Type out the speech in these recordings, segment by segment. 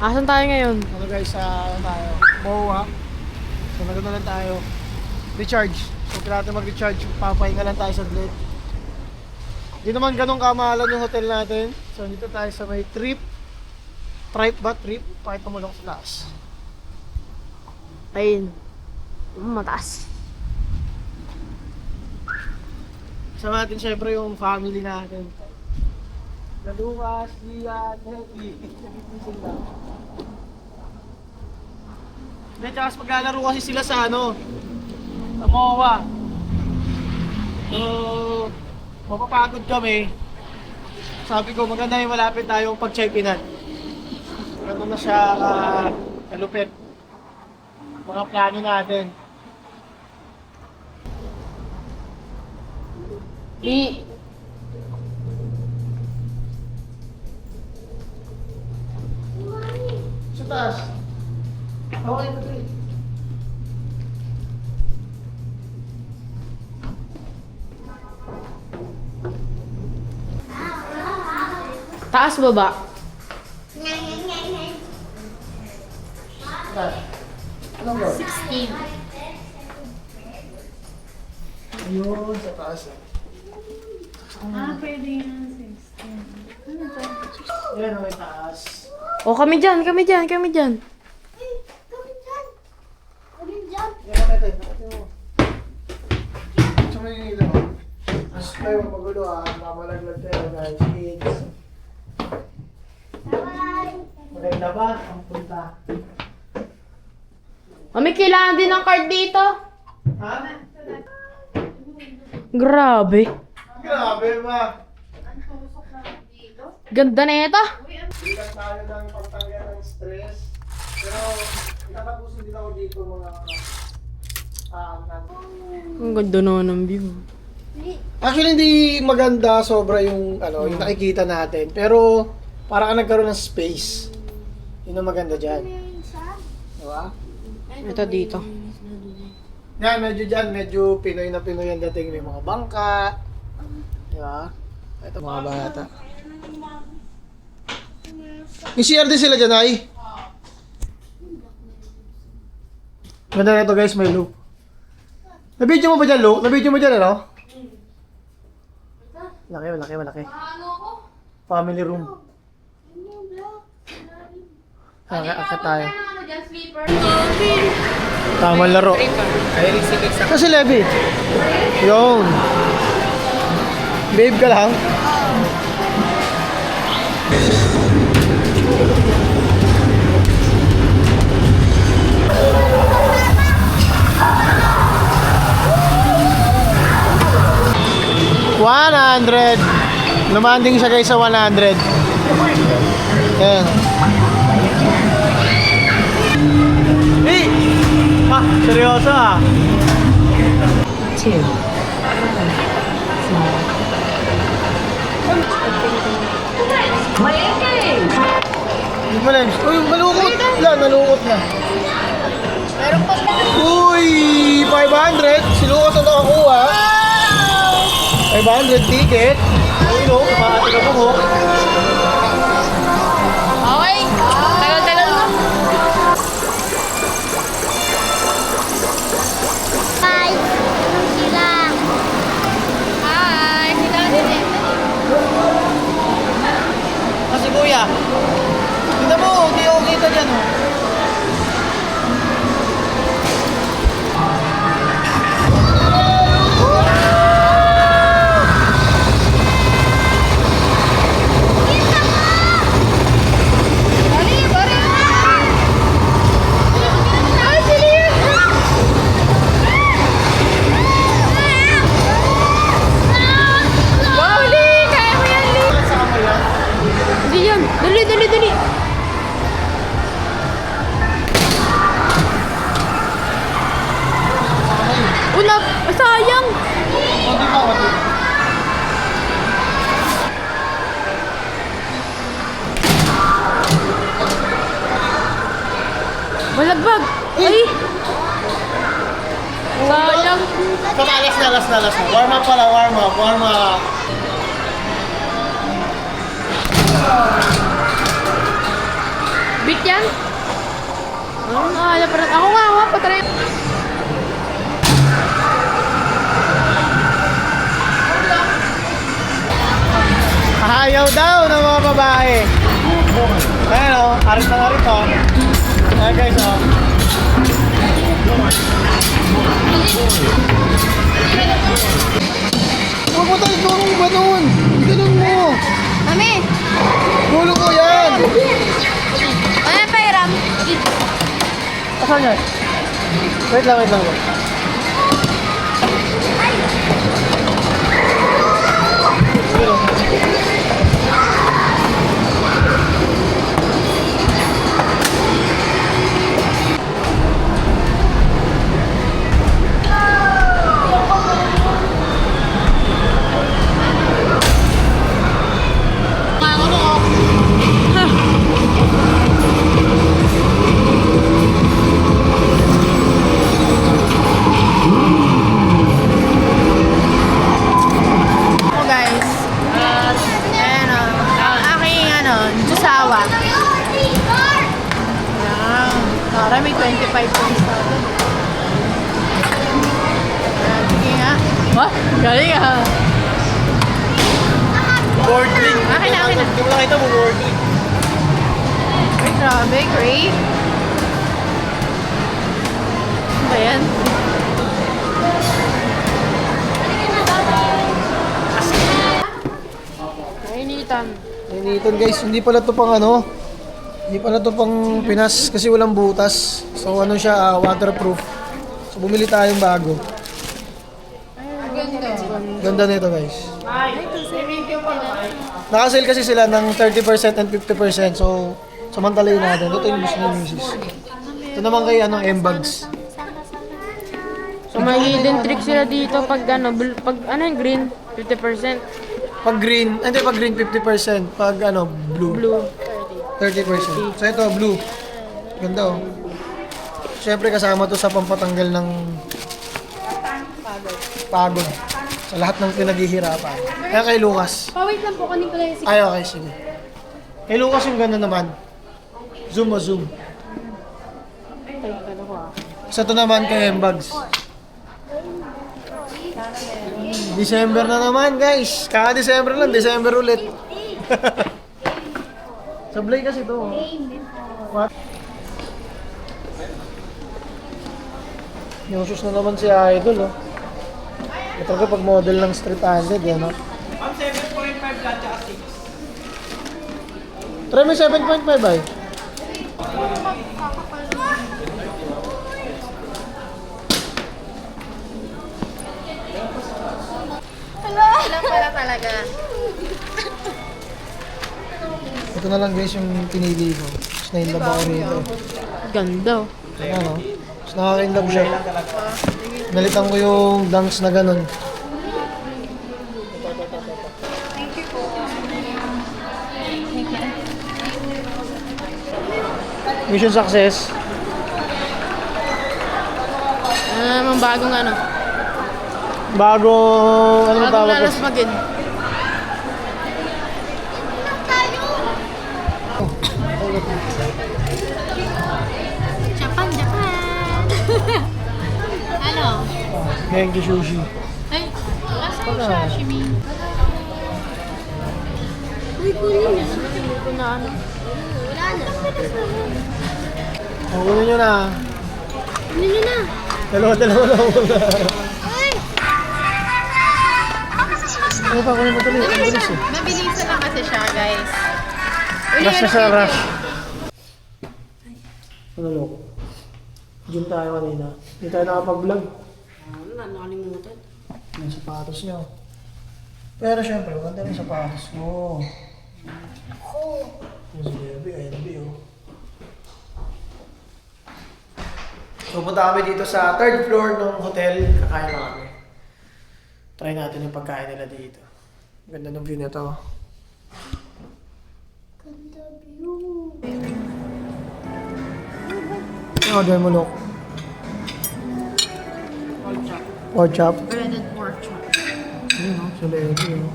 Asan tayo ngayon? Ano guys, ano tayo? MOA. So nagano lang tayo. Recharge. So kailangan natin mag-recharge. Papahinga lang tayo sa saglit. Hindi naman ganun kamahalan yung hotel natin. So dito tayo sa may trip. Trip ba? Trip? Pakita mo lang sa taas. Ayun. Mataas. Sama natin syempre yung family natin. Lalukas, Lian, Happy. Nagigising lang. Hindi, tsaka maglalaro kasi sila sa ano, sa MOA. So, mapapagod kami. Sabi ko, maganda yung malapit tayong pag-check-inan. Ganun na siya kalupit. Mga plano natin. Di. Sa taas. Okay, okay. Taas baba. Anong yun? 16. Ayun, sa taas. Pwede yan, 16. Ano to? Ayan, may taas. O kami dyan, kami dyan, kami dyan. Yan, nakita mo. Gusto mo yung ilaw? Mas kayo magulo mamalaglag tayo guys, kids. Maganda ba? Ang punta. May kailangan din ng card dito. Ha? Grabe. Grabe ba? Ganda na ito. Bilang tayo ng pagtanggal ng stress. Pero, itatapusin din ako dito mga Ang ganda naman ng view. Actually, hindi maganda sobra yung ano, yung nakikita natin. Pero, para ka nagkaroon ng space. Yun ang maganda dyan. Diba? Ito dito. Yan, medyo dyan, medyo Pinoy na Pinoy ang dating. May mga bangka. Diba? Ito mga bata. Yung CR din sila dyan, ay? Ganda na ito guys, may loop. Nabidyo mo ba dyan, Lu? Nabidyo mo dyan, ano? Malaki. Family room. Akit tayo. Tamang laro. Kasi Levi. Yun. Babe ka lang. $100. Lumanding siya guys sa 100. Ayan. Hey! Seryoso ah. 2. Malens. Uy, malukot. Yan, nalukot na. Meron pa Uy, 500. Silukot na nakakuha. 500 ticket. Uy, no, kumahati ka po mo. Okay. Tagal-tagal mo. Hi. Sila. Hi. Sila din. Kasi kuya, tignan mo, hindi ako kita dyan oh. Kasama yan. Hindi yan. Dali, dali, dali. Ulap. Sayang. Konti pa, konti. Balagbag. Ay. Sayang. Tama, last na. Warm up pala, warm up. Bit yan? Ako nga, patry. Ayaw daw ng mga babae. Ayan o, arit na arit o. Ayan guys o. Huwag mo tayo tulong ba nun? Ganun mo. Mami! Tulong mo yan. Ano yung pairam? Asan yan? Wait lang, wait lang. Oh guys. Ayan o. Ang aking jusawa. Ayan. Tara, may 25 points na ito. Ayan, sige nga. What? Galing ah. Boarding. Akin na, akin na. Hindi mo nakita mo boarding. Ay, grabe, great. Ano ba yan? Nainitan. Nainitan guys, hindi pala to pang ano. Hindi pala to pang Pinas kasi walang butas. So ano siya, waterproof. So bumili tayong bago. Ganda nito guys. Nakasale kasi sila ng 30% and 50%. So samantalayin natin. Ito yung gusto ng misis. Ito naman kay M-Bags. So may hidden trick sila dito pag pag yung green, 50%. Pag green, hindi pag green 50%. Pag blue, Blue, 30%. So ito, blue. Ganda oh. Siyempre kasama to sa pampatanggal ng pagod. Sa lahat ng pinaghihirapan. Kaya kay Lucas. Pawait lang po, kunin ko lang yung Ay, okay, sige. Kay Lucas yung ganda naman. Zoom o zoom. Isa to naman kay M-Bags. December na naman guys. Kaka-December lang, December ulit. Sablay kasi to. What? Yung shoes na naman si Idol oh. Ito ka pag model ng street handed yan oh. Ma'am, 7.5 lang, tsaka 6. Try mo 7.5 ay. Ilang pala talaga. Ito na lang guys yung pinili ko. Snail love ako rito. ganda. Ayan o. Mas nakaka-inlove siya. Nalitan ko yung dunks na ganun. Mission success. Ano naman bagong ano? Bagong, ano Bagong tawag ko? lalasmagin. Japan, Japan. Ano? Genki sushi. Ay, asa yung Wala. sashimi? Uy, kunin na. Hindi ko na ano. Wala na. O, kunin nyo na. Kunin nyo na. Dalawa lang muna. Uy! Ano pa, kunin mo tuloy. Ang bilis eh. Mabilisan lang kasi siya, guys. Rush na siya, rush. Ano lo? Diyan tayo kanina. Hindi tayo nakapag-vlog. Nakalimutan. Yung sapatos niyo. Pero syempre, maganda yung sapatos mo. Yung si Bebe, ayun oh. So, punta kami dito sa third floor ng hotel. Kakain na kami. Try natin yung pagkain nila dito. Ganda ng view nito. Ganda view. Ano order mo, Lok? Pork chop. Pork chop? Breaded pork chop. Ayun o, sa Bebe oh.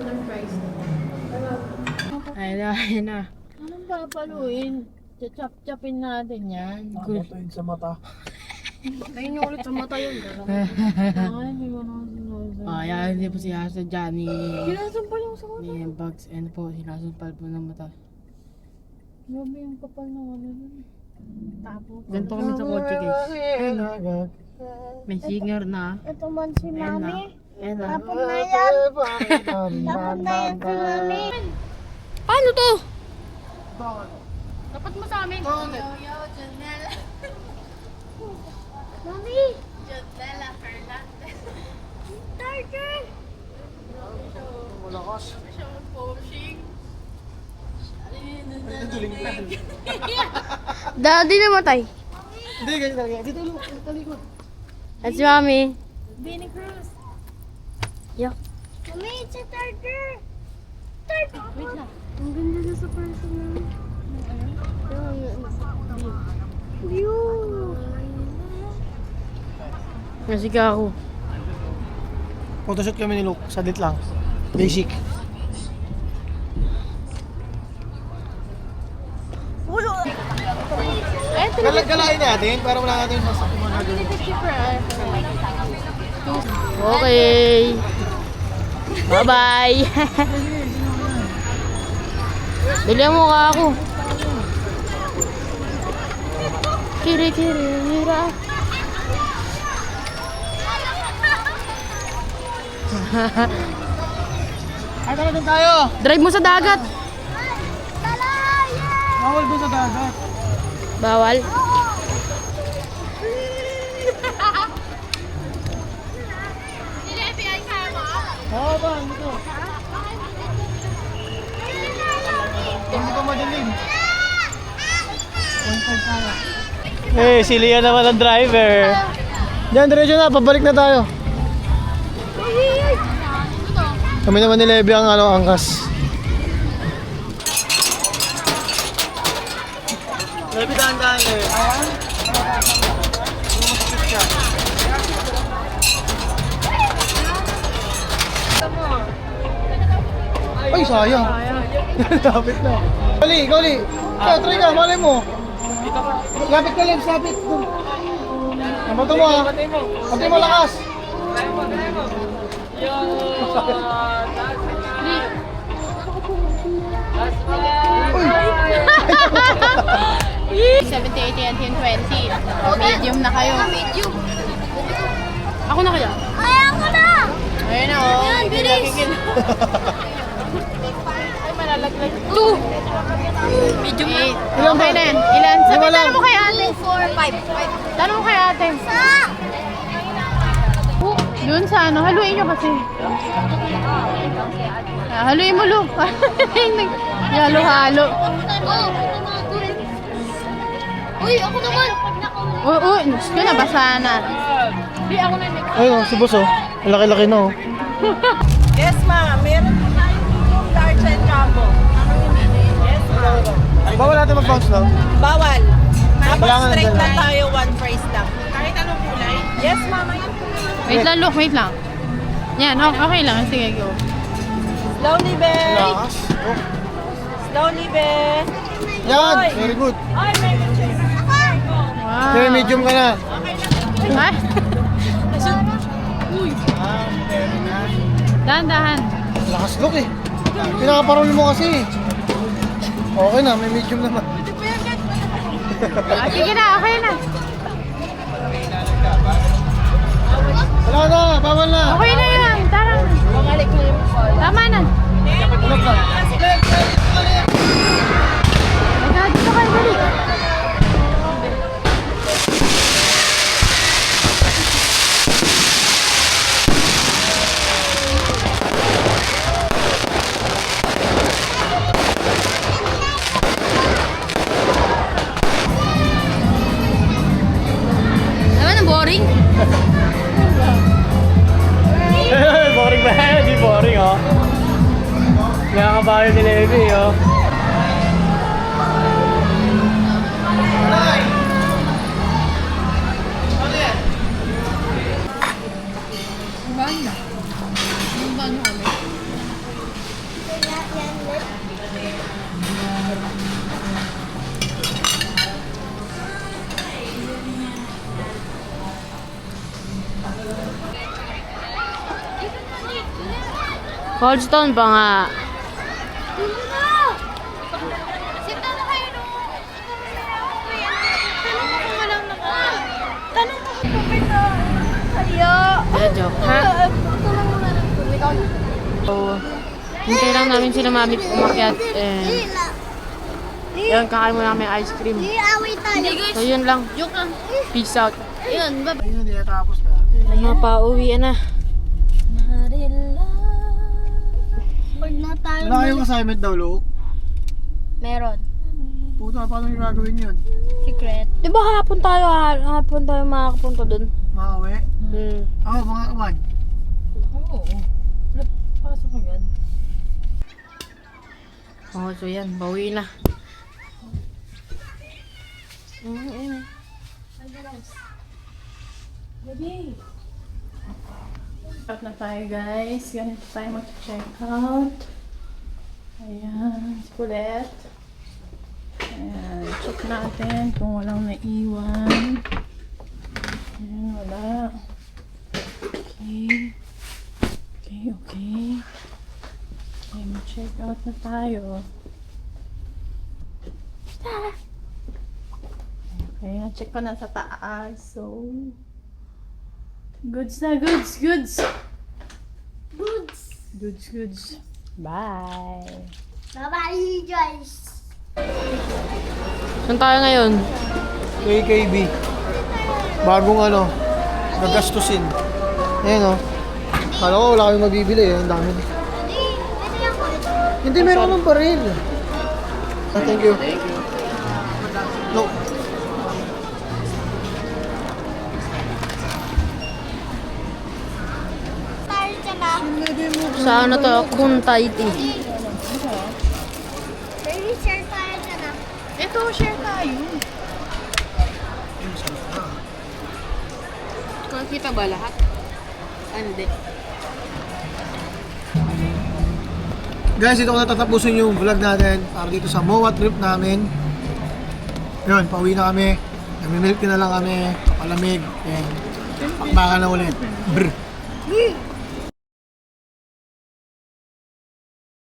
Ang price. Ayan na. Anong papaluin? Chachap-chapin natin yan. Nakapatuin sa mata. Ayun yung ulit sa mata yun. Ay, hindi mo naman sinasabi. Ayan, hindi po sinasadya ni... Sinasampal yung sa mata. Ni Bugs and po, sinasampal po ng mata. Grabe yung kapal ng ano dun. Tapos. Ganito kami sa kotse guys. May singer na. Ito man si Ayan na. Mami. Ayan na. Tapos na yan. Tapos na yan si Mami. Paano to? Dapat mo sa amin. Mami! Jodela Fernandez. Tartar! Malakas. Siya mag-coaching. Daddy namatay. Hindi, ganyan talaga. Dito ulo, talikod. At si Mami. Benny Cruz. Mami, it's a tartar! Tartar! Wait lang. Ang ganda na sa personal. View! Nasika ako. Photoshoot kami ni Luke. Sadit lang. Basic. Galain natin para wala natin mas gagawin. Okay. Bye-bye. Dali mo ka ako. Kiri-kiri, mira. Ay, tara doon tayo! Drive mo sa dagat. Bawal doon sa dagat. Bawal. Oo ba, dito. Hindi pa madilim. Eh, si Lia naman ang driver. Diyan, diretso na. Pabalik na tayo. Kami naman ni Levi ang angkas. Levi, dahan-dahan Levi. Ay, sayang. Lapit na. Gali, gali. Try ka, malay mo. Lapit ka, Lebs, lapit. Nabato mo, ha? Pati mo lakas. Uy! 70, 80, and 20. Medium na kayo. Medium. Ako na kaya. Ay, ako na! Ayun na, oh. Yan, bilis. Ay, malalaglag. 2, Medium na. Ilan ba? Okay na yan. Ilan? Sabi, Lima lang. tanong mo kay ate. 4, 5. Tanong mo kay ate. Doon sa ano, haluin nyo kasi. Haluin mo, Lu. Halo-halo. Oh, uy, ako naman. Oo, gusto na, basa na. Ayun, si Boss, oh. Ang laki-laki na, oh. Yes, ma'am. Meron po tayong large and combo. Yes, ma'am. Bawal natin mag-bounce lang. Bawal. Tapos Kailangan straight ng lang tayo, one price lang. Kahit anong kulay? Yes, ma'am. Wait lang, look, wait lang. Yan, okay lang. Sige, go. Slowly, be. Lakas. Oh. Slowly, be. Yan, very good. Ay, may check. Wow. Okay, medium ka na. Ay, Ah, very nice. dahan-dahan. Lakas look, eh. Pinakaparol mo kasi, eh. Okay na, may medium naman. Ah, sige na, okay na. Wala na, bawal na. Okay na yan. Tara na. Tama na. Tulog lang. Tara, dito kayo, dali. Naman ang boring. Boring ba yan? Di boring, oh. Nakakabayo ni Levi, oh. Cold Stone pa nga. Sita na kayo nung... Tanong mo kung walang Tanong mo kung tubig na... Kaya... Joke, ha? Tanong mo na ng tubig. So, hintay lang namin sila mami umakyat. Yan, kakain muna kami ice cream. Away tayo. So, yun lang. Joke lang. Peace out. Yun, bye. Ayun, hindi natapos na. Mapauwi na. Huwag na tayo. Wala kayong assignment daw, Luke? Meron. Puta, paano yung gagawin yun? Secret. Di ba hapon tayo makakapunta dun? Makawi? Hmm. Oo, mga kawan. Oo. Pasok ko yan. Oh, so yan, bawi na. Out na tayo guys. Ganito tayo mag-check out. Ayan, kulit. Ayan, check natin kung walang naiwan. Ayan, wala. Okay. Okay. Okay, mag-check out na tayo. Okay, na-check ko na sa taas. So, goods na, goods. Goods. Bye. Bye-bye, guys. Saan tayo ngayon? KKB. Bagong ano, nagastusin. Ayan o. Kala ko wala kayong mabibili eh. Ang dami. Hindi, meron ng baril. Thank you. No. Tayo dyan na. Sa ano to? Kuntai tea. Baby, share tayo dyan na. Ito, share tayo. Kita ba lahat? Hindi. Guys, ito ko natatapusin yung vlog natin para dito sa MOA trip namin. Yun, pauwi na kami. Nagmimilk na lang kami, palamig. And pakbakan na ulit. Brr.